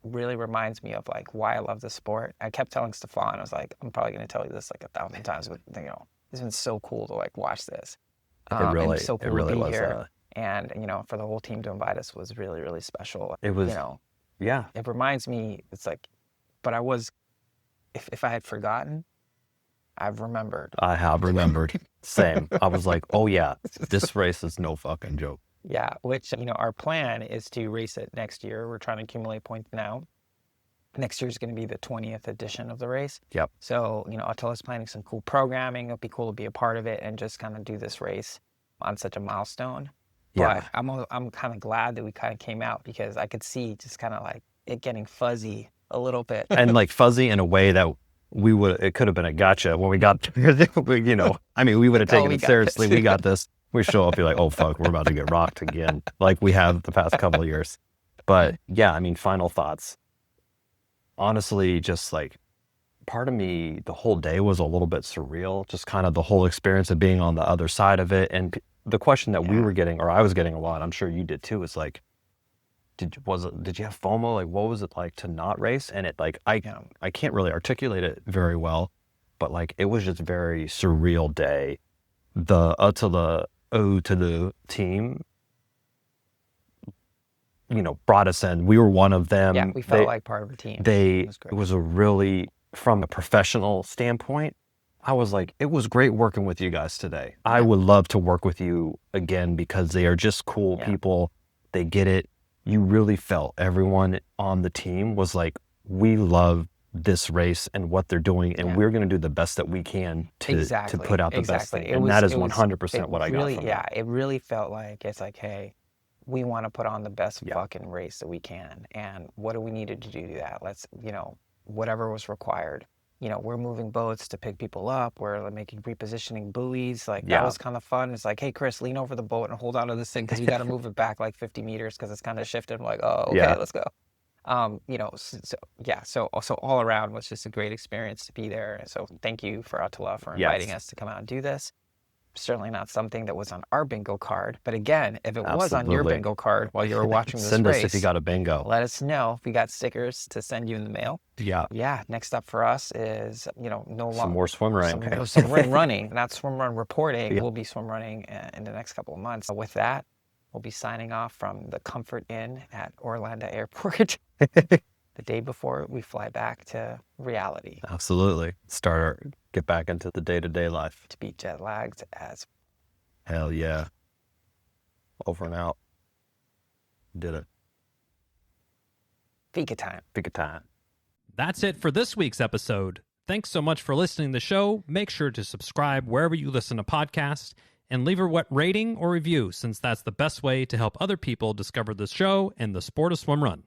really reminds me of like why I love this sport. I kept telling Stefan, I was like, I'm probably going to tell you this like 1,000 times, but it's been so cool to like watch this. It really, so cool it really to be was. here. And, for the whole team to invite us was really, really special. It was, It reminds me, it's like, but I was, if I had forgotten, I've remembered. I have remembered. Same. I was like, oh yeah, this race is no fucking joke. Yeah, which, our plan is to race it next year. We're trying to accumulate points now. Next year is going to be the 20th edition of the race. Yep. So, Ötillö's planning some cool programming. It'll be cool to be a part of it and just kind of do this race on such a milestone. Yeah. But I'm kind of glad that we kind of came out because I could see just kind of like it getting fuzzy a little bit. And like fuzzy in a way that it could have been a gotcha when we got, we would have taken it seriously. We got this. We show up, you're like, oh fuck, we're about to get rocked again. Like we have the past couple of years. But yeah, final thoughts. Honestly, just like part of me, the whole day was a little bit surreal, just kind of the whole experience of being on the other side of it. And the question that we were getting, or I was getting a lot, I'm sure you did too, is like, did you have FOMO? Like, what was it like to not race? And it like, I can't really articulate it very well, but like, it was just a very surreal day. The Ötillö team, brought us in. We were one of them. Yeah, we felt like part of a team. It was a really from a professional standpoint, I was like, it was great working with you guys today. I would love to work with you again because they are just cool people. They get it. You really felt everyone on the team was like, we love this race and what they're doing, and we're going to do the best that we can to put out the best thing. And that is 100% what I got from it. It really felt like, it's like, hey, we want to put on the best fucking race that we can. And what do we need to do that? Let's, whatever was required. We're moving boats to pick people up. We're making repositioning buoys. Like, that was kind of fun. It's like, hey, Chris, lean over the boat and hold on to this thing because we got to move it back like 50 meters because it's kind of shifted. I'm like, oh, okay, let's go. So all around was just a great experience to be there. So thank you for Ötillö for inviting us to come out and do this. Certainly not something that was on our bingo card. But again, if it was on your bingo card while you were watching this send race, us if you got a bingo. Let us know if we got stickers to send you in the mail. Yeah. Next up for us is, no longer some more swim running. Some running, not swim run reporting. We'll be swim running in the next couple of months. With that, we'll be signing off from the Comfort Inn at Orlando Airport the day before we fly back to reality. Absolutely. Get back into the day-to-day life. To be jet lagged as. Hell yeah. Over and out. Did it. Fika time. Fika time. That's it for this week's episode. Thanks so much for listening to the show. Make sure to subscribe wherever you listen to podcasts and leave a rating or review, since that's the best way to help other people discover the show and the sport of swim run.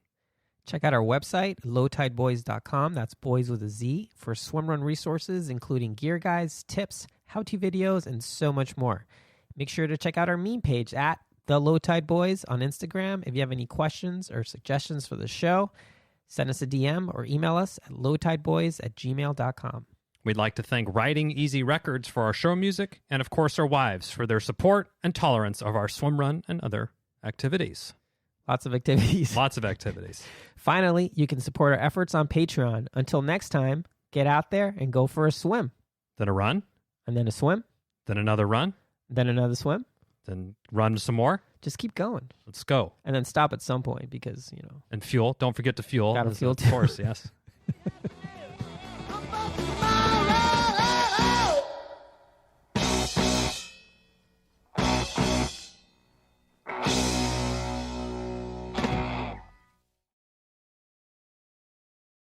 Check out our website, lowtideboys.com. That's boys with a Z, for swimrun resources, including gear guides, tips, how-to videos, and so much more. Make sure to check out our meme page at The Low Tide Boys on Instagram. If you have any questions or suggestions for the show, send us a DM or email us at lowtideboys@gmail.com. We'd like to thank Riding Easy Records for our show music, and of course our wives for their support and tolerance of our swim run and other activities. Lots of activities. Lots of activities. Finally, you can support our efforts on Patreon. Until next time, get out there and go for a swim. Then a run. And then a swim. Then another run. Then another swim. Then run some more. Just keep going. Let's go. And then stop at some point because, And fuel. Don't forget to fuel. Gotta fuel too. Of course, yes.